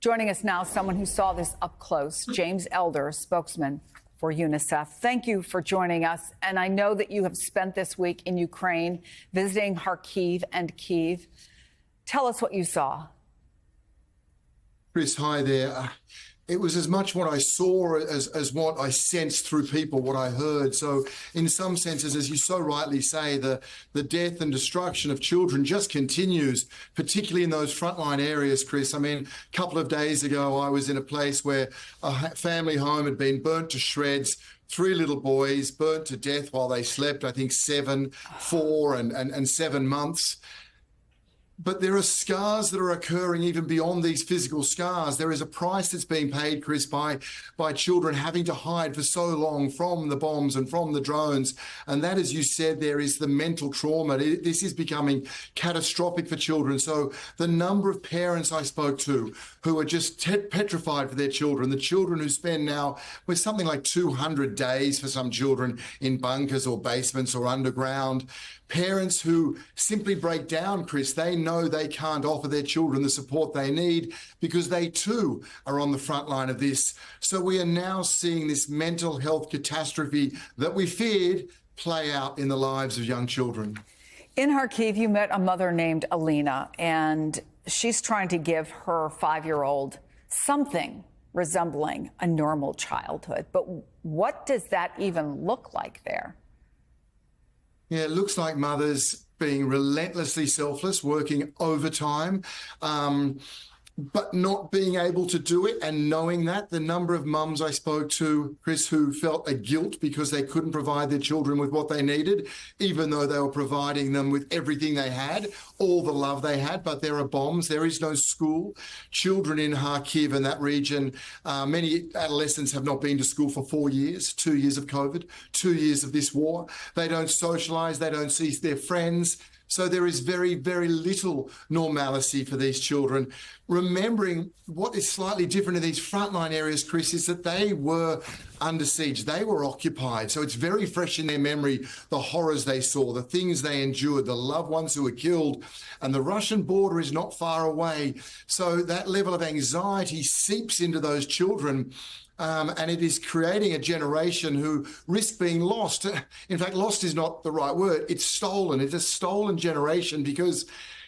Joining us now, someone who saw this up close, James Elder, spokesman for UNICEF. Thank you for joining us. And I know that you have spent this week in Ukraine visiting Kharkiv and Kyiv. Tell us what you saw. Chris, hi there. It was as much what I saw as what I sensed through people, what I heard. So in some senses, as you so rightly say, the death and destruction of children just continues, particularly in those frontline areas, Chris. I mean, a couple of days ago, I was in a place where a family home had been burnt to shreds. 3 little boys burnt to death while they slept, I think 7, 4 and 7 months. But there are scars that are occurring even beyond these physical scars. There is a price that's being paid, Chris, by children having to hide for so long from the bombs and from the drones. And that, as you said, there is the mental trauma. This is becoming catastrophic for children. So the number of parents I spoke to who are just petrified for their children, the children who spend now with something like 200 days for some children in bunkers or basements or underground, parents who simply break down, Chris. They know they can't offer their children the support they need because they too are on the front line of this. So we are now seeing this mental health catastrophe that we feared play out in the lives of young children. In Kharkiv, you met a mother named Alina, and she's trying to give her 5-year-old something resembling a normal childhood. But what does that even look like there? Yeah, it looks like mothers being relentlessly selfless, working overtime, but not being able to do it, and knowing that. The number of mums I spoke to, Chris, who felt a guilt because they couldn't provide their children with what they needed, even though they were providing them with everything they had, all the love they had. But there are bombs. There is no school. Children in Kharkiv and that region, many adolescents have not been to school for 4 years, 2 years of COVID, 2 years of this war. They don't socialize. They don't see their friends. So there is very, very little normalcy for these children. Remembering what is slightly different in these frontline areas, Chris, is that they were under siege. They were occupied. So it's very fresh in their memory, the horrors they saw, the things they endured, the loved ones who were killed. And the Russian border is not far away. So that level of anxiety seeps into those children. And it is creating a generation who risk being lost. In fact, lost is not the right word. It's stolen. It's a stolen generation because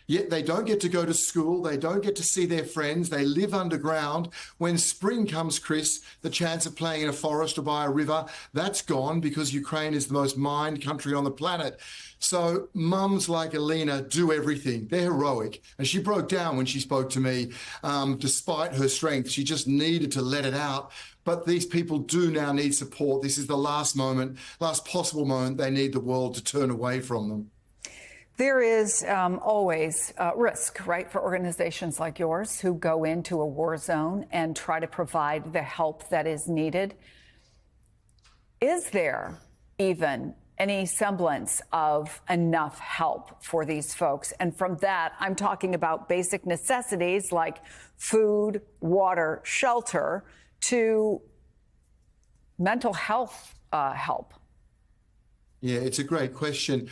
yet they don't get to go to school. They don't get to see their friends. They live underground. When spring comes, Chris, the chance of playing in a forest or by a river, that's gone because Ukraine is the most mined country on the planet. So mums like Alina do everything. They're heroic. And she broke down when she spoke to me. Despite her strength, she just needed to let it out. But these people do now need support. This is the last possible moment they need the world to turn away from them. There is always risk, right, for organizations like yours who go into a war zone and try to provide the help that is needed. Is there even any semblance of enough help for these folks? And from that, I'm talking about basic necessities like food, water, shelter, to mental health help. Yeah, it's a great question.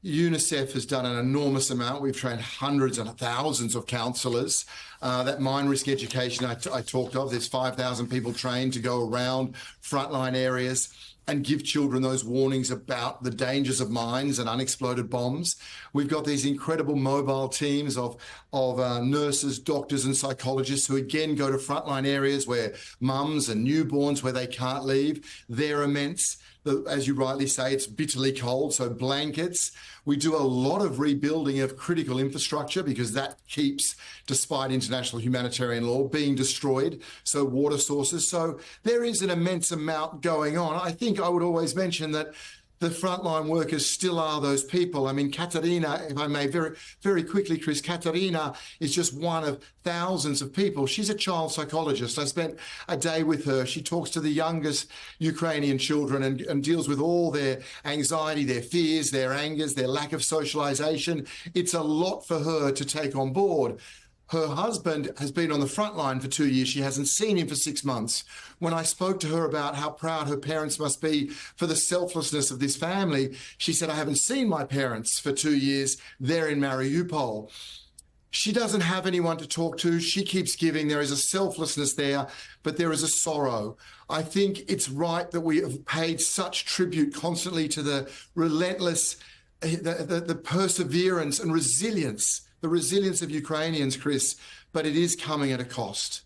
UNICEF has done an enormous amount. We've trained hundreds and thousands of counsellors. That mine risk education I talked of, there's 5,000 people trained to go around frontline areas and give children those warnings about the dangers of mines and unexploded bombs. We've got these incredible mobile teams of nurses, doctors and psychologists who again go to frontline areas where mums and newborns where they can't leave. They're immense. As you rightly say, it's bitterly cold, so blankets. We do a lot of rebuilding of critical infrastructure because that keeps, despite international humanitarian law, being destroyed. So water sources. So there is an immense amount going on. I think I would always mention that the frontline workers still are those people. I mean, Katerina, if I may, very, very quickly, Chris, Katerina is just one of thousands of people. She's a child psychologist. I spent a day with her. She talks to the youngest Ukrainian children and deals with all their anxiety, their fears, their angers, their lack of socialization. It's a lot for her to take on board. Her husband has been on the front line for 2 years. She hasn't seen him for 6 months. When I spoke to her about how proud her parents must be for the selflessness of this family, she said, I haven't seen my parents for 2 years. They're in Mariupol. She doesn't have anyone to talk to. She keeps giving. There is a selflessness there, but there is a sorrow. I think it's right that we have paid such tribute constantly to the relentless, the perseverance and resilience, the resilience of Ukrainians, Chris, but it is coming at a cost.